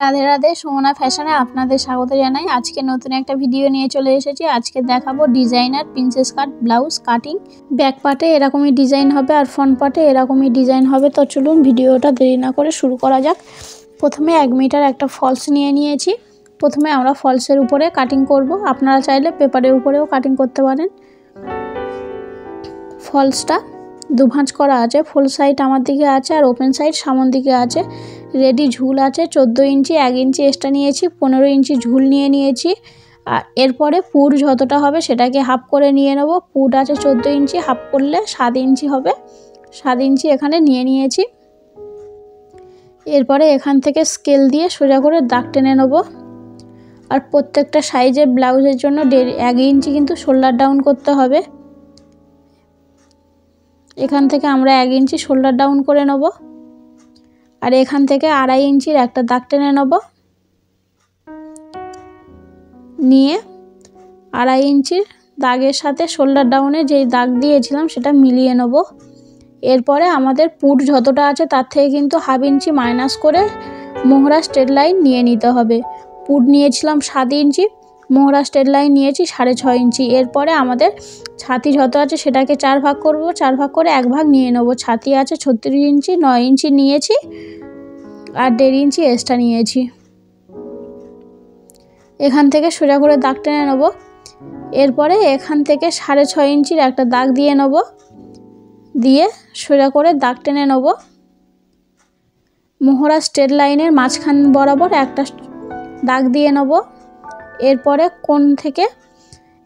রাধে রাধে, সুমনা ফ্যাশনে আপনাদের স্বাগত জানাই। আজকে নতুন একটা ভিডিও নিয়ে চলে এসেছি। আজকে দেখাবো ডিজাইনার প্রিন্সেস কাট ব্লাউজ কাটিং। ব্যাক পার্টে এরকমই ডিজাইন হবে আর ফ্রন্ট পার্টে এরকমই ডিজাইন হবে। তো চলুন ভিডিওটা দেরি না করে শুরু করা যাক। প্রথমে 1 মিটার একটা ফলস নিয়ে নিয়েছি। প্রথমে আমরা ফলসের উপরে কাটিং করব। আপনারা চাইলে পেপারের উপরেও কাটিং করতে পারেন। ফলসটা দুভাঁজ করা আছে, ফুল সাইড আমার দিকে আছে আর ওপেন সাইড সামন দিকে আছে। রেডি ঝুল আছে 14 ইঞ্চি, 1 ইঞ্চি এক্সট্রা নিয়েছি, 15 ইঞ্চি ঝুল নিয়েছি। আর এরপরে পুর যতটা হবে সেটাকে হাফ করে নিয়ে নেব। পুর আছে 14 ইঞ্চি, হাফ করলে 7 ইঞ্চি হবে। 7 ইঞ্চি এখানে নিয়েছি। এরপরে এখান থেকে স্কেল দিয়ে সোজা করে দাগ টেনে নেব। আর প্রত্যেকটা সাইজের ব্লাউজের জন্য 1 ইঞ্চি কিন্তু শোল্ডার ডাউন করতে হবে। এখান থেকে আমরা 1 ইঞ্চি শোল্ডার ডাউন করে নেব। আর এখান থেকে 2.5 ইঞ্চির একটা দাগ টেনে নেব। নিয়ে 2.5 ইঞ্চির দাগের সাথে শোল্ডার ডাউনে যেই দাগ দিয়েছিলাম সেটা মিলিয়ে নেব। এরপরে আমাদের পুর যতটা আছে তার থেকে কিন্তু 1/2 ইঞ্চি মাইনাস করে মোহরা স্ট্রেট লাইন নিয়ে নিতে হবে। পুর নিয়েছিলাম 7 ইঞ্চি, মোহরা স্ট্রেট লাইন নিয়েছি 6.5 ইঞ্চি। এরপরে আমাদের ছাতি যত আছে সেটাকে 4 ভাগ করব। 4 ভাগ করে 1 ভাগ নিয়ে নেব। ছাতি আছে 36 ইঞ্চি, 9 ইঞ্চি নিয়েছি আর 1.5 ইঞ্চি এক্সট্রা নিয়েছি। এখান থেকে সোজা করে দাগ টেনে নেব। এরপরে এখান থেকে 6.5 ইঞ্চির একটা দাগ দিয়ে নেব। দিয়ে সোজা করে দাগ টেনে নেব। মোহরা স্ট্রেট লাইনের মাঝখান বরাবর একটা দাগ দিয়ে নেব। এরপরে কোণ থেকে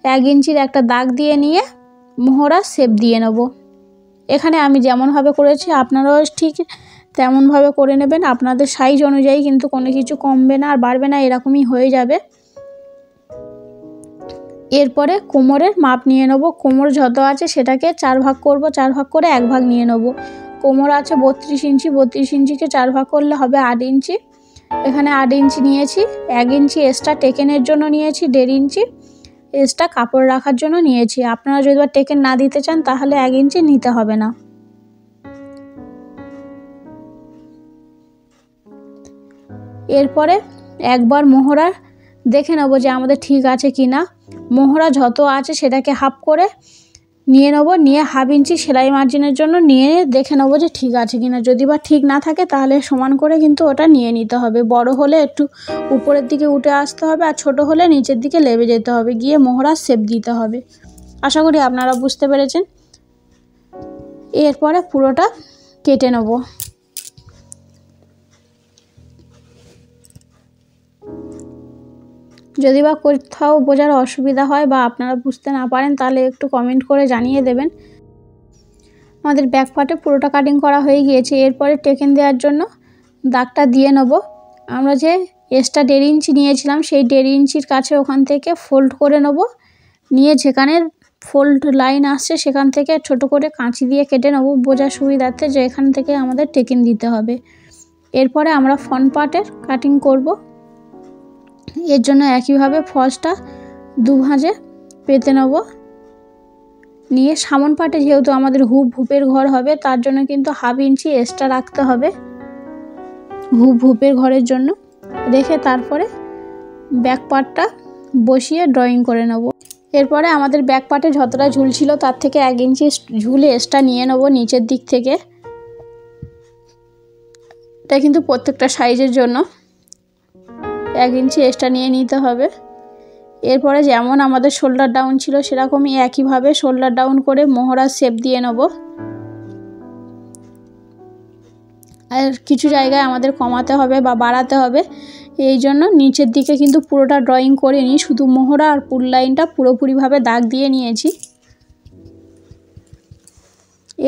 1 ইঞ্চির একটা দাগ দিয়ে নিয়ে মোহরা শেপ দিয়ে নেব। এখানে আমি যেমনভাবে করেছি আপনারাও ঠিক তেমনভাবে করে নেবেন। আপনাদের সাইজ অনুযায়ী কিন্তু কোনো কিছু কমবে না আর বাড়বে না, এরকমই হয়ে যাবে। এরপরে কোমরের মাপ নিয়ে নেব। কোমর যত আছে সেটাকে 4 ভাগ করব। 4 ভাগ করে 1 ভাগ নিয়ে নেব। কোমর আছে 32 ইঞ্চি, 32 ইঞ্চিকে 4 ভাগ করলে হবে 8 ইঞ্চি। এখানে 8 ইঞ্চি নিয়েছি। 1 ইঞ্চি এক্সট্রা টেকেনের জন্য নিয়েছি, 1.5 ইঞ্চি এক্সট্রা কাপড় রাখার জন্য নিয়েছি। আপনারা যদি টেকেন না দিতে চান তাহলে 1 ইঞ্চি নিতে হবে না। এরপরে একবার মোহরা দেখে নেব যে আমাদের ঠিক আছে কি না। মোহরা যত আছে সেটাকে হাফ করে নিয়ে নেব। নিয়ে 1/2 ইঞ্চি সেলাই মার্জিনের জন্য নিয়ে দেখে নেব যে ঠিক আছে কি না। যদি বা ঠিক না থাকে তাহলে সমান করে কিন্তু ওটা নিয়ে নিতে হবে। বড় হলে একটু উপরের দিকে উঠে আসতে হবে আর ছোট হলে নিচের দিকে লেবে যেতে হবে, গিয়ে মোহরা শেপ দিতে হবে। আশা করি আপনারা বুঝতে পেরেছেন। এরপরে পুরোটা কেটে নেব। যদি বা কোথাও বোঝার অসুবিধা হয় বা আপনারা বুঝতে না পারেন তাহলে একটু কমেন্ট করে জানিয়ে দেবেন। আমাদের ব্যাক পার্টে পুরোটা কাটিং করা হয়ে গিয়েছে। এরপরে টেকেন দেওয়ার জন্য দাগটা দিয়ে নেব। আমরা যে এক্সট্রা 1.5 ইঞ্চি নিয়েছিলাম সেই 1.5 ইঞ্চির কাছে ওখান থেকে ফোল্ড করে নেব। নিয়ে যেখানে ফোল্ড লাইন আসছে সেখান থেকে ছোট করে কাঁচি দিয়ে কেটে নেব, বোঝার সুবিধার্থে যে এখান থেকে আমাদের টেকেন দিতে হবে। এরপরে আমরা ফ্রন্ট পার্টের কাটিং করব। এর জন্য একইভাবে ফলসটা দুভাঁজে পেতে নেব। নিয়ে সামন পাটে যেহেতু আমাদের হুপের ঘর হবে তার জন্য কিন্তু 1/2 ইঞ্চি এক্সট্রা রাখতে হবে হুপের ঘরের জন্য। রেখে তারপরে ব্যাক পার্টটা বসিয়ে ড্রয়িং করে নেব। এরপরে আমাদের ব্যাক পার্টে যতটা ঝুল ছিল তার থেকে 1 ইঞ্চি ঝুলে এক্সট্রা নিয়ে নেব নিচের দিক থেকে। এটা কিন্তু প্রত্যেকটা সাইজের জন্য 1 ইঞ্চি এক্সট্রা নিয়ে নিতে হবে। এরপরে যেমন আমাদের শোল্ডার ডাউন ছিল সেরকমই একইভাবে শোল্ডার ডাউন করে মোহরা শেপ দিয়ে নেব। আর কিছু জায়গায় আমাদের কমাতে হবে বা বাড়াতে হবে, এই জন্য নিচের দিকে কিন্তু পুরোটা ড্রয়িং করে নিই, শুধু মোহরা আর পুল লাইনটা পুরোপুরিভাবে দাগ দিয়ে নিয়েছি।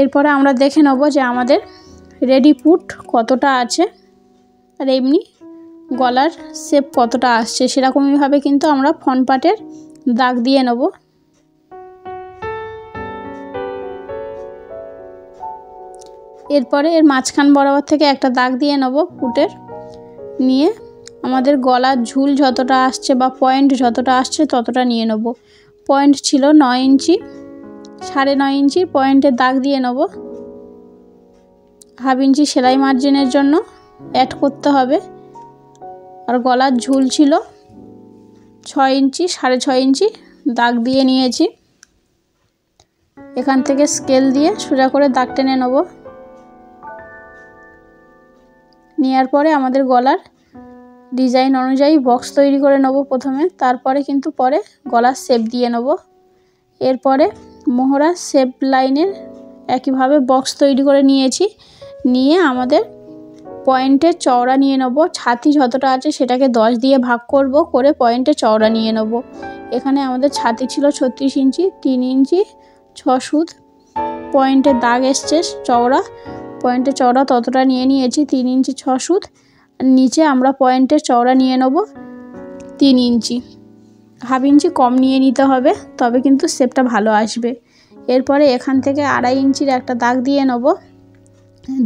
এরপরে আমরা দেখে নেব যে আমাদের রেডি পুট কতটা আছে আর এমনি গলার শেপ কতটা আসছে। সেরকমইভাবে কিন্তু আমরা ফ্রন্ট পার্টের দাগ দিয়ে নেব। এরপরে এর মাঝখান বরাবর থেকে একটা দাগ দিয়ে নেব পুটের। নিয়ে আমাদের গলার ঝুল যতটা আসছে বা পয়েন্ট যতটা আসছে ততটা নিয়ে নেব। পয়েন্ট ছিল 9 ইঞ্চি, 9.5 ইঞ্চি পয়েন্টের দাগ দিয়ে নেব। 1/2 ইঞ্চি সেলাই মার্জিনের জন্য অ্যাড করতে হবে। আর গলার ঝুল ছিল 6 ইঞ্চি, 6.5 ইঞ্চি দাগ দিয়ে নিয়েছি। এখান থেকে স্কেল দিয়ে সোজা করে দাগ টেনে নেব। নেওয়ার পরে আমাদের গলার ডিজাইন অনুযায়ী বক্স তৈরি করে নেব প্রথমে, তারপরে কিন্তু পরে গলার শেপ দিয়ে নেব। এরপরে মোহরার শেপ লাইনের একইভাবে বক্স তৈরি করে নিয়েছি। নিয়ে আমাদের পয়েন্টের চওড়া নিয়ে নেব। ছাতি যতটা আছে সেটাকে 10 দিয়ে ভাগ করব, করে পয়েন্টের চওড়া নিয়ে নেব। এখানে আমাদের ছাতি ছিল 36 ইঞ্চি, 3 ইঞ্চি 6 সুত পয়েন্টের দাগ এসছে চওড়া। পয়েন্টের চওড়া ততটা নিয়ে নিয়েছি, 3 ইঞ্চি 6 সুত। আর নিচে আমরা পয়েন্টের চওড়া নিয়ে নেব 3 ইঞ্চি, হাফ ইঞ্চি কম নিয়ে নিতে হবে, তবে কিন্তু শেপটা ভালো আসবে। এরপরে এখান থেকে 2.5 ইঞ্চির একটা দাগ দিয়ে নেব,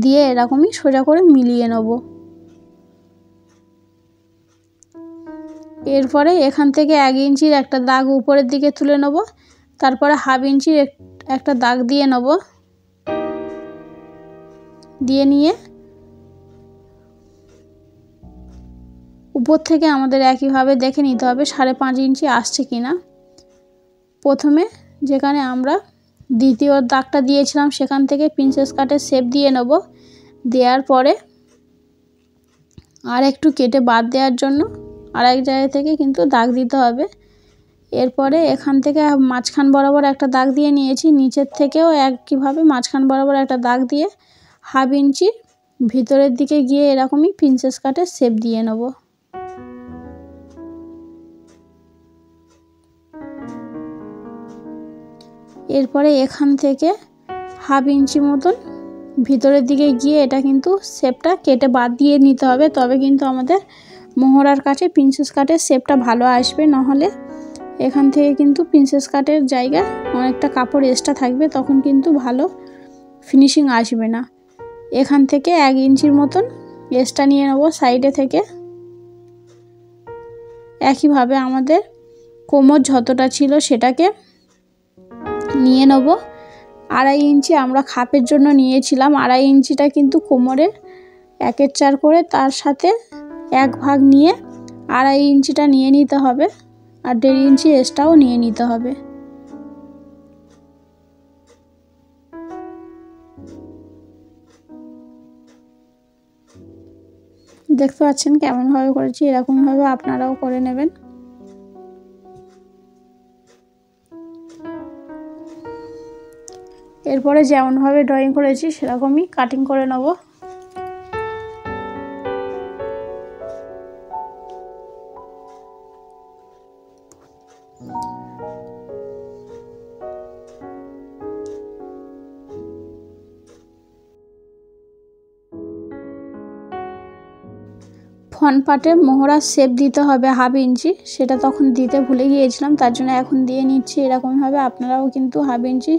দিয়ে এরকমই সোজা করে মিলিয়ে নেব। এরপরে এখান থেকে 1 ইঞ্চির একটা দাগ উপরের দিকে তুলে নেব, তারপরে হাফ ইঞ্চির একটা দাগ দিয়ে নেব। দিয়ে নিয়ে উপর থেকে আমাদের একইভাবে দেখে নিতে হবে 5.5 ইঞ্চি আসছে কিনা। প্রথমে যেখানে আমরা দ্বিতীয় দাগটা দিয়েছিলাম সেখান থেকে প্রিন্সেস কাটের শেপ দিয়ে নেব। দেওয়ার পরে আর একটু কেটে বাদ দেওয়ার জন্য আরেক জায়গা থেকে কিন্তু দাগ দিতে হবে। এরপরে এখান থেকে মাঝখান বরাবর একটা দাগ দিয়ে নিয়েছি, নিচের থেকেও একইভাবে মাঝখান বরাবর একটা দাগ দিয়ে হাফ ইঞ্চি ভিতরের দিকে গিয়ে এরকমই প্রিন্সেস কাটের শেপ দিয়ে নেব। এরপরে এখান থেকে হাফ ইঞ্চি মতন ভিতরের দিকে গিয়ে এটা কিন্তু শেপটা কেটে বাদ দিয়ে নিতে হবে, তবে কিন্তু আমাদের মোহরার কাছে প্রিন্সেস কাটের শেপটা ভালো আসবে। নাহলে এখান থেকে কিন্তু প্রিন্সেস কাটের জায়গায় অনেকটা কাপড় এক্সট্রা থাকবে, তখন কিন্তু ভালো ফিনিশিং আসবে না। এখান থেকে 1 ইঞ্চির মতন এক্সট্রা নিয়ে নেব সাইডে থেকে। একইভাবে আমাদের কোমর যতটা ছিল সেটাকে নিয়ে নেব। 2.5 ইঞ্চি আমরা খাপের জন্য নিয়েছিলাম, 2.5 ইঞ্চিটা কিন্তু কোমরের 1/4 করে, তার সাথে 1 ভাগ নিয়ে 2.5 ইঞ্চিটা নিয়ে নিতে হবে, আর 1.5 ইঞ্চি এক্সট্রাও নিয়ে নিতে হবে। দেখতে পাচ্ছেন কেমনভাবে করেছি, এরকমভাবে আপনারাও করে নেবেন। এরপরে যেমনভাবে ড্রয়িং করেছি সেরকমই কাটিং করে নেব। ফ্রন্ট পার্টে মোহরার শেপ দিতে হবে হাফ ইঞ্চি, সেটা তখন দিতে ভুলে গিয়েছিলাম, তার জন্য এখন দিয়ে নিচ্ছি। এরকমভাবে আপনারাও কিন্তু হাফ ইঞ্চি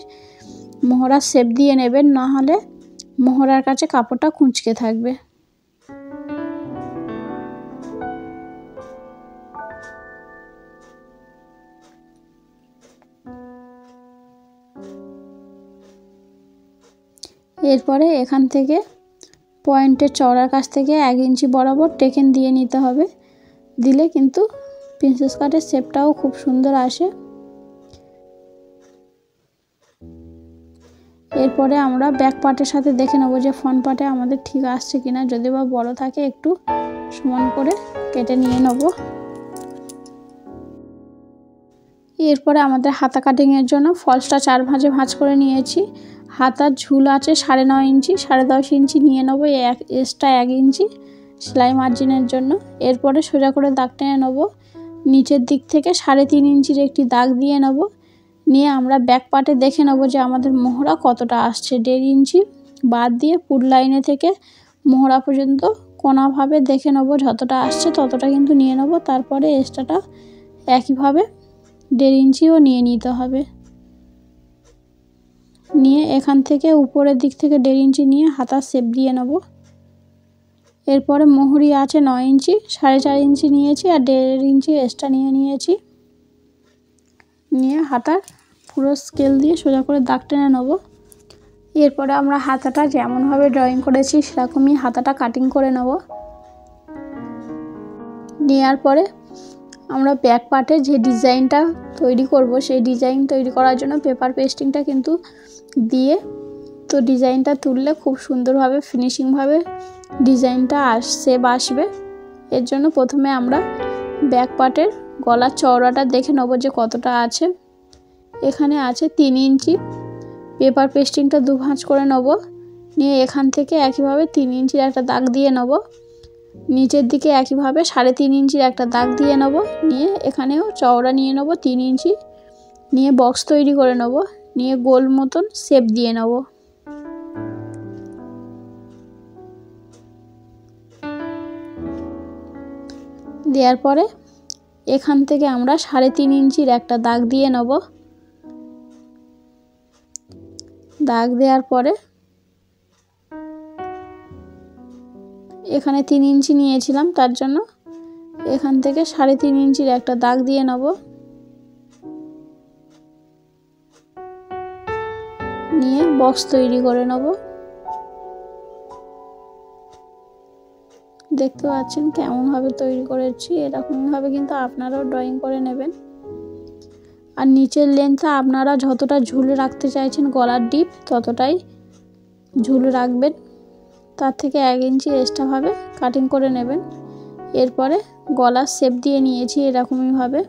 মোহরার শেপ দিয়ে নেবেন, না হলে মোহরার কাছে কাপড়টা কুঁচকে থাকবে। এরপরে এখান থেকে পয়েন্টের চওড়ার কাছ থেকে 1 ইঞ্চি বরাবর টেকেন দিয়ে নিতে হবে, দিলে কিন্তু প্রিন্সেস কাটের শেপটাও খুব সুন্দর আসে। এরপরে আমরা ব্যাক পার্টের সাথে দেখে নেব যে ফ্রন্ট পার্টে আমাদের ঠিক আসছে কিনা, যদি বা বড় থাকে একটু সমান করে কেটে নিয়ে নেব। এরপরে আমাদের হাতা কাটিংয়ের জন্য ফলসটা 4 ভাঁজে ভাঁজ করে নিয়েছি। হাতার ঝুল আছে 9.5 ইঞ্চি, 10.5 ইঞ্চি নিয়ে নেবো এক্সট্রা 1 ইঞ্চি সেলাই মার্জিনের জন্য। এরপরে সোজা করে দাগ টেনে নেব। নিচের দিক থেকে 3.5 ইঞ্চির একটি দাগ দিয়ে নেব। নিয়ে আমরা ব্যাক পার্টে দেখে নেব যে আমাদের মোহরা কতটা আসছে। 1.5 ইঞ্চি বাদ দিয়ে পুর লাইনে থেকে মোহরা পর্যন্ত কোনাভাবে দেখে নেব, যতটা আসছে ততটা কিন্তু নিয়ে নেব। তারপরে এক্সট্রাটা একইভাবে 1.5 ইঞ্চিও নিয়ে নিতে হবে। নিয়ে এখান থেকে উপরের দিক থেকে 1.5 ইঞ্চি নিয়ে হাতার শেপ দিয়ে নেব। এরপরে মোহরি আছে 9 ইঞ্চি, 4.5 ইঞ্চি নিয়েছি আর 1.5 ইঞ্চি এক্সট্রা নিয়েছি। নিয়ে হাতার পুরো স্কেল দিয়ে সোজা করে দাগ টেনে নেব। এরপরে আমরা হাতাটা যেমনভাবে ড্রয়িং করেছি সেরকমই হাতাটা কাটিং করে নেব। নেওয়ার পরে আমরা ব্যাক পার্টে যে ডিজাইনটা তৈরি করব সেই ডিজাইন তৈরি করার জন্য পেপার পেস্টিংটা কিন্তু দিয়ে, তো ডিজাইনটা তুললে খুব সুন্দরভাবে ফিনিশিংভাবে ডিজাইনটা শেপ আসবে। এর জন্য প্রথমে আমরা ব্যাক পার্টের গলার চওড়াটা দেখে নেব যে কতটা আছে। এখানে আছে 3 ইঞ্চি। পেপার পেস্টিংটা 2 ভাঁজ করে নেব, নিয়ে এখান থেকে একইভাবে 3 ইঞ্চির একটা দাগ দিয়ে নেব। নিচের দিকে একইভাবে 3.5 ইঞ্চির একটা দাগ দিয়ে নেব, নিয়ে এখানেও চওড়া নিয়ে নেব 3 ইঞ্চি, নিয়ে বক্স তৈরি করে নেব, নিয়ে গোল মতন শেপ দিয়ে নেব। দেওয়ার পরে এখান থেকে আমরা 3.5 ইঞ্চির একটা দাগ দিয়ে নেব। দাগ দেওয়ার পরে এখানে 3 ইঞ্চি নিয়েছিলাম, তার জন্য এখান থেকে 3.5 ইঞ্চির একটা দাগ দিয়ে নেব, নিয়ে বক্স তৈরি করে নেব। দেখতে পাচ্ছেন কেমনভাবে তৈরি করেছি, এরকমভাবে কিন্তু আপনারাও ড্রয়িং করে নেবেন। আর নিচের লেন্থটা আপনারা যতটা ঝুল রাখতে চাইছেন গলার ডিপ ততটাই ঝুল রাখবেন, তার থেকে 1 ইঞ্চি এক্সট্রাভাবে কাটিং করে নেবেন। এরপরে গলার শেপ দিয়ে নিয়েছি এরকমইভাবে।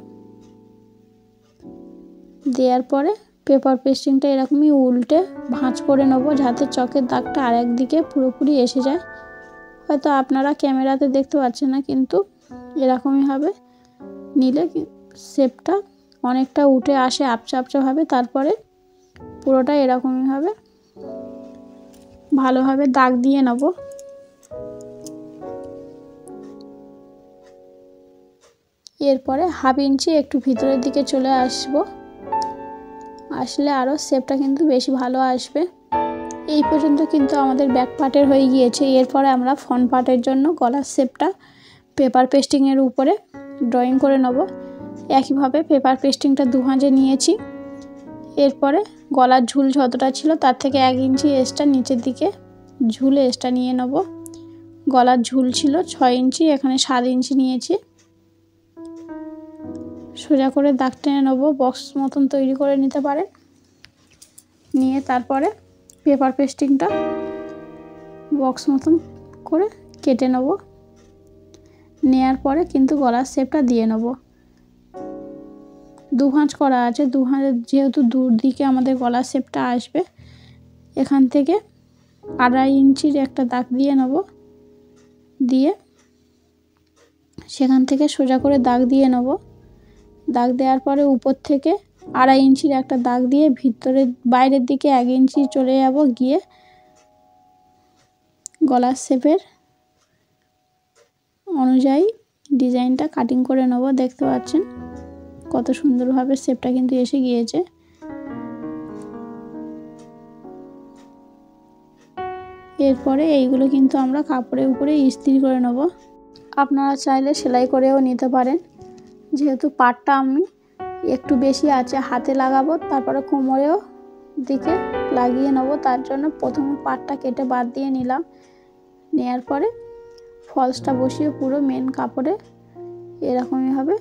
দেওয়ার পরে পেপার পেস্টিংটা এরকমই উল্টে ভাঁজ করে নেব, যাতে চকের দাগটা আরেক দিকে পুরোপুরি এসে যায়। হয়তো আপনারা ক্যামেরাতে দেখতে পাচ্ছেন না, কিন্তু এরকমইভাবে নিলে শেপটা অনেকটা উঠে আসে আপচা আপচাভাবে। তারপরে পুরোটা এরকমইভাবে ভালোভাবে দাগ দিয়ে নেব। এরপরে 1/2 ইঞ্চি একটু ভিতরের দিকে চলে আসলে আরও শেপটা কিন্তু বেশি ভালো আসবে। এই পর্যন্ত কিন্তু আমাদের ব্যাক পার্টের হয়ে গিয়েছে। এরপরে আমরা ফ্রন্ট পার্টের জন্য গলার শেপটা পেপার পেস্টিংয়ের উপরে ড্রয়িং করে নেব। একইভাবে পেপার পেস্টিংটা 2 ভাঁজে নিয়েছি। এরপরে গলার ঝুল যতটা ছিল তার থেকে 1 ইঞ্চি এক্সট্রা নিচের দিকে ঝুল এক্সট্রা নিয়ে নেব। গলার ঝুল ছিল 6 ইঞ্চি, এখানে 7 ইঞ্চি নিয়েছি। সোজা করে দাগ টেনে নেব, বক্স মতন তৈরি করে নিতে পারেন। নিয়ে তারপরে পেপার পেস্টিংটা বক্স মতন করে কেটে নেব। নেয়ার পরে কিন্তু গলার শেপটা দিয়ে নেব। 2 ভাঁজ করা আছে, 2 ভাঁজের যেহেতু দূর দিকে আমাদের গলার শেপটা আসবে, এখান থেকে 2.5 ইঞ্চির একটা দাগ দিয়ে নেব। দিয়ে সেখান থেকে সোজা করে দাগ দিয়ে নেব। দাগ দেওয়ার পরে উপর থেকে 2.5 ইঞ্চির একটা দাগ দিয়ে বাইরের দিকে 1 ইঞ্চি চলে যাব, গিয়ে গলার শেপের অনুযায়ী ডিজাইনটা কাটিং করে নেব। দেখতে পাচ্ছেন কত সুন্দরভাবে শেপটা কিন্তু এসে গিয়েছে। এরপরে এইগুলো কিন্তু আমরা কাপড়ের উপরে ইস্ত্রি করে নেব। আপনারা চাইলে সেলাই করেও নিতে পারেন। যেহেতু পাটটা আমি একটু বেশি আছে হাতে লাগাবো, তারপরে কোমরেও দিকে লাগিয়ে নেব, তার জন্য প্রথমে পাটটা কেটে বাদ দিয়ে নিলাম। নেয়ার পরে ফলসটা বসিয়ে পুরো মেন কাপড়ে এরকমইভাবে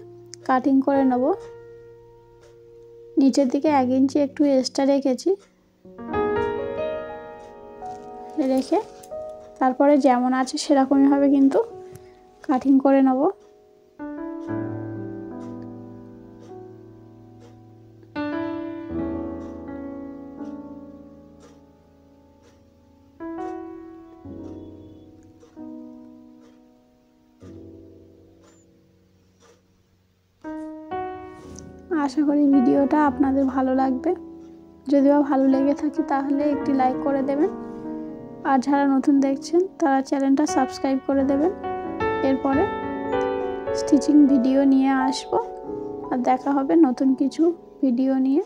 কাটিং করে নেব। নিচের দিকে 1 ইঞ্চি একটু এক্সট্রা রেখেছি, রেখে তারপরে যেমন আছে সেরকমইভাবে কিন্তু কাটিং করে নেব। আশা করি ভিডিওটা আপনাদের ভালো লাগবে। যদি ভালো লেগে থাকে তাহলে একটি লাইক করে দেবেন, আর যারা নতুন দেখছেন তারা চ্যানেলটা সাবস্ক্রাইব করে দেবেন। এরপরে স্টিচিং ভিডিও নিয়ে আসবো, আর দেখা হবে নতুন কিছু ভিডিও নিয়ে।